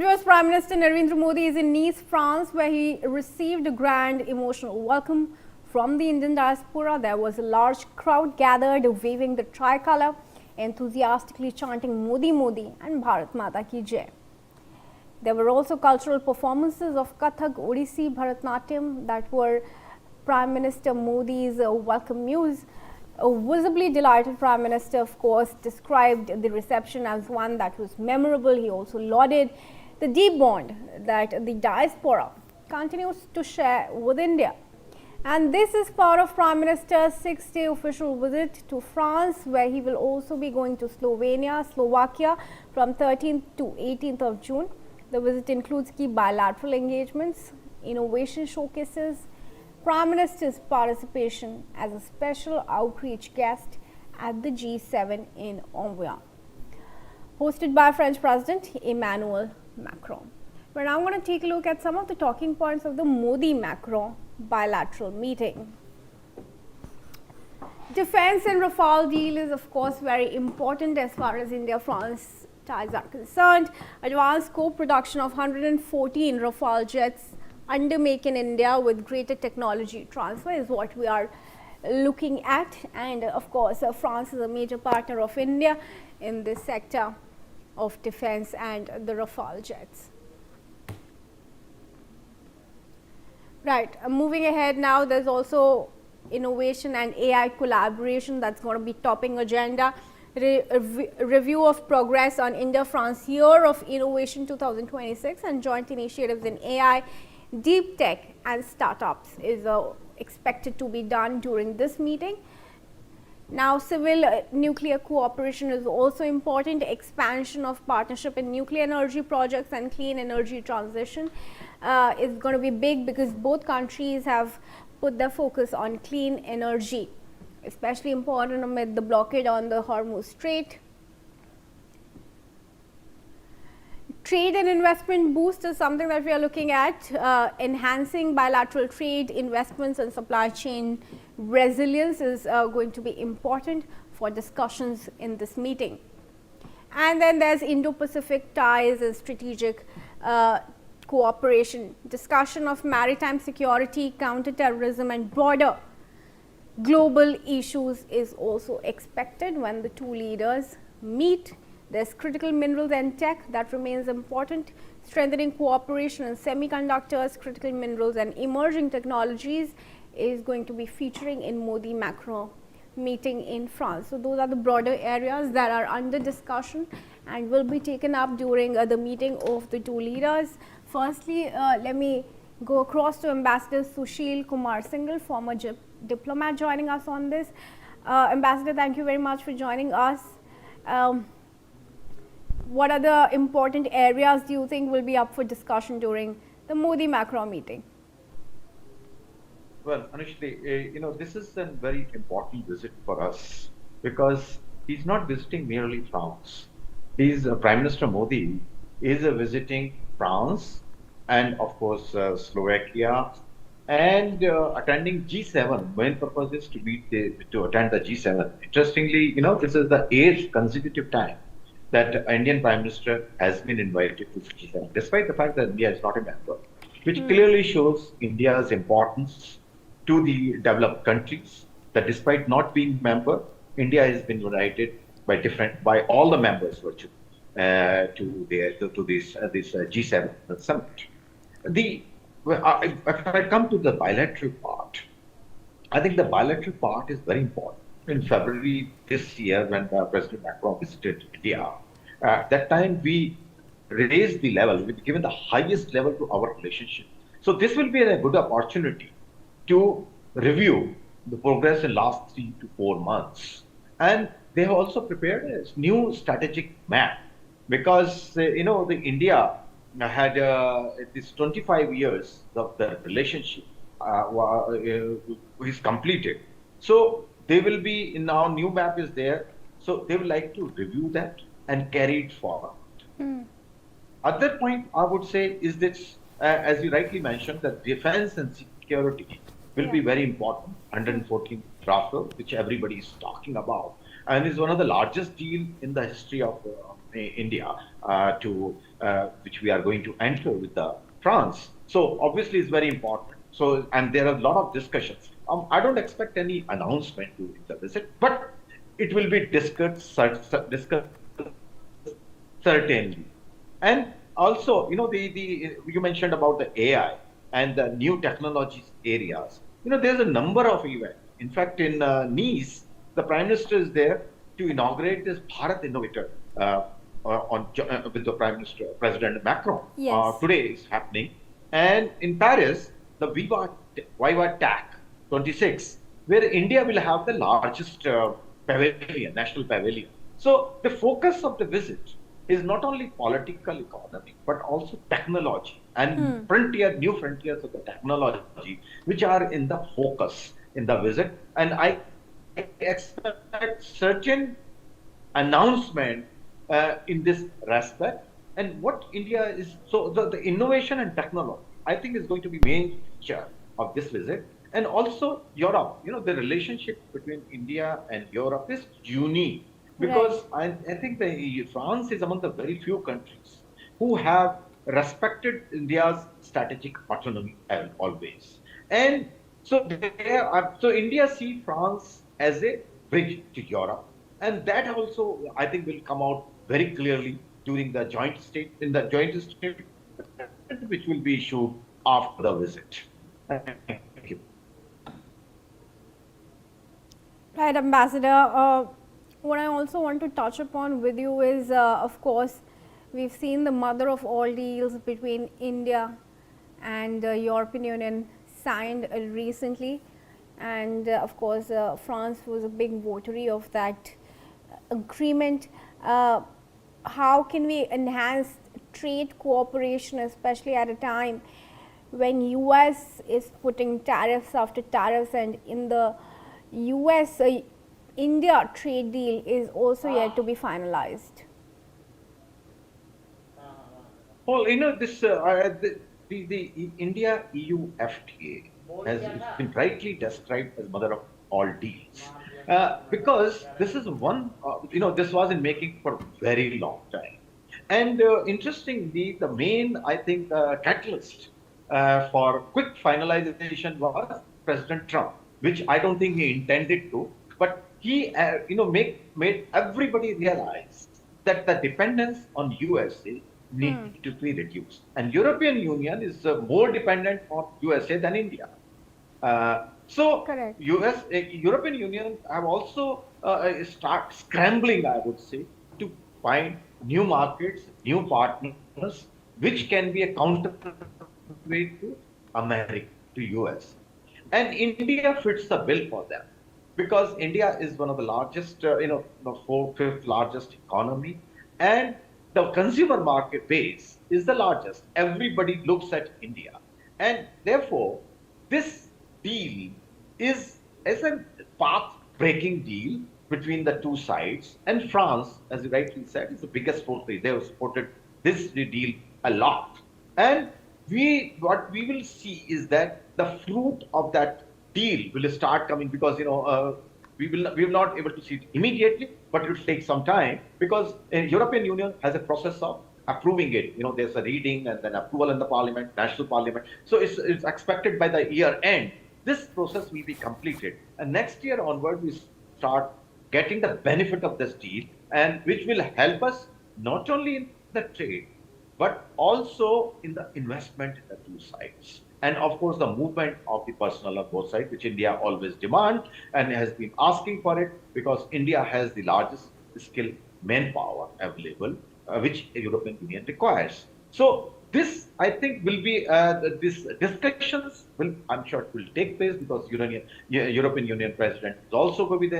India's Prime Minister Narendra Modi is in Nice, France, where he received a grand emotional welcome from the Indian diaspora. There was a large crowd gathered waving the tricolour, enthusiastically chanting Modi Modi and Bharat Mata Ki Jai. There were also cultural performances of Kathak, Odissi, Bharatnatyam that were Prime Minister Modi's welcome muse. A visibly delighted Prime Minister, of course, described the reception as one that was memorable. He also lauded the deep bond that the diaspora continues to share with India. And this is part of Prime Minister's 6-day official visit to France, where he will also be going to Slovenia, Slovakia from 13th to 18th of June. The visit includes key bilateral engagements, innovation showcases, Prime Minister's participation as a special outreach guest at the G7 in Anvers, hosted by French President Emmanuel Macron. We're now going to take a look at some of the talking points of the Modi-Macron bilateral meeting. Defense and Rafale deal is of course very important as far as India-France ties are concerned. Advanced co-production of 114 Rafale jets under Make in India with greater technology transfer is what we are looking at, and of course France is a major partner of India in this sector of defense and the Rafale jets. Right, moving ahead now, there's also innovation and AI collaboration that's going to be topping agenda. Review of progress on India-France Year of Innovation 2026 and joint initiatives in AI, deep tech and startups is expected to be done during this meeting. Now, civil nuclear cooperation is also important. Expansion of partnership in nuclear energy projects and clean energy transition is going to be big because both countries have put their focus on clean energy, especially important amid the blockade on the Hormuz Strait. Trade and investment boost is something that we are looking at, enhancing bilateral trade, investments and supply chain resilience is going to be important for discussions in this meeting. And then there's Indo-Pacific ties and strategic cooperation. Discussion of maritime security, counter-terrorism and broader global issues is also expected when the two leaders meet. There's critical minerals and tech that remains important, strengthening cooperation in semiconductors, critical minerals and emerging technologies is going to be featuring in Modi-Macron meeting in France. So those are the broader areas that are under discussion and will be taken up during the meeting of the two leaders. Firstly, let me go across to Ambassador Sushil Kumar Singhal, former diplomat, joining us on this. Ambassador, thank you very much for joining us. What are the important areas do you think will be up for discussion during the Modi-Macron meeting? Well, Anushri, this is a very important visit for us because he's not visiting merely France. Prime Minister Modi is visiting France and of course Slovakia and attending G7. Main purpose is to attend the G7. Interestingly, this is the 8th consecutive time that Indian Prime Minister has been invited to G7, despite the fact that India is not a member, which clearly shows India's importance to the developed countries, that despite not being a member, India has been united by all the members virtually to this G7 summit. If I come to the bilateral part, I think the bilateral part is very important. In February this year, when President Macron visited India, that time we raised the level, we've given the highest level to our relationship. So this will be a good opportunity to review the progress in last 3 to 4 months. And they have also prepared a new strategic map because, the India had this 25 years of the relationship is completed. So they will be in our new map is there. So they would like to review that and carry it forward. Other point I would say is this, as you rightly mentioned, that defense and security will be very important. 114 Rafale, which everybody is talking about, and is one of the largest deal in the history of India to which we are going to enter with the France. So obviously it's very important. So, and there are a lot of discussions. I don't expect any announcement during the visit, but it will be discussed certainly. And also, you mentioned about the AI and the new technologies areas. There's a number of events. In fact, in Nice, the Prime Minister is there to inaugurate this Bharat Innovator with the Prime Minister, President Macron. Yes. Today is happening. And in Paris, the Viva Tech 26, where India will have the largest pavilion, national pavilion. So the focus of the visit is not only political economy, but also technology and new frontiers of the technology, which are in the focus in the visit. And I expect certain announcement in this respect. And what India is, so the innovation and technology, I think is going to be main feature of this visit. And also Europe, the relationship between India and Europe is unique because I think France is among the very few countries who have respected India's strategic autonomy always. And so India sees France as a bridge to Europe. And that also, I think, will come out very clearly during the joint statement, which will be issued after the visit. Thank you. Right, Ambassador. What I also want to touch upon with you is, of course, we've seen the mother of all deals between India and the European Union signed recently. And of course, France was a big votary of that agreement. How can we enhance trade cooperation, especially at a time when US is putting tariffs after tariffs, and in the US India trade deal is also yet to be finalized? Well, this the India EU FTA has been rightly described as mother of all deals because this is one this was in making for a very long time. And interestingly, the main, I think, catalyst for quick finalization was President Trump, which I don't think he intended to, but he made everybody realize that the dependence on USA needs to be reduced, and European Union is more dependent on USA than India. Correct. European Union have also start scrambling, I would say, to find new markets, new partners, which can be a counterweight to America, to US. And India fits the bill for them because India is one of the largest, the fifth largest economy, and the consumer market base is the largest. Everybody looks at India, and therefore this deal is a path-breaking deal between the two sides. And France, as you rightly said, is the biggest supporter. They have supported this deal a lot. And what we will see is that the fruit of that deal will start coming because we will not able to see it immediately, but it will take some time because European Union has a process of approving it. There's a reading and then approval in the Parliament, national Parliament. So it's expected by the year end. This process will be completed, and next year onward we start getting the benefit of this deal, and which will help us not only in the trade but also in the investment in the two sides. And of course, the movement of the personnel on both sides, which India always demand and has been asking for it, because India has the largest skilled manpower available, which the European Union requires. So this, I think, will be these discussions will, I'm sure, it will take place because European Union President is also going to be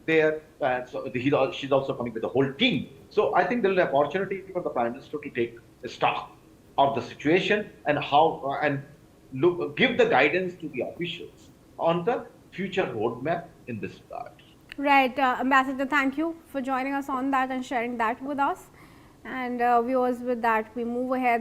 there. So she's also coming with the whole team. So I think there will be an opportunity for the Prime Minister to take stock of the situation and how give the guidance to the officials on the future roadmap in this regard. Right, Ambassador, thank you for joining us on that and sharing that with us. And viewers, with that, we move ahead.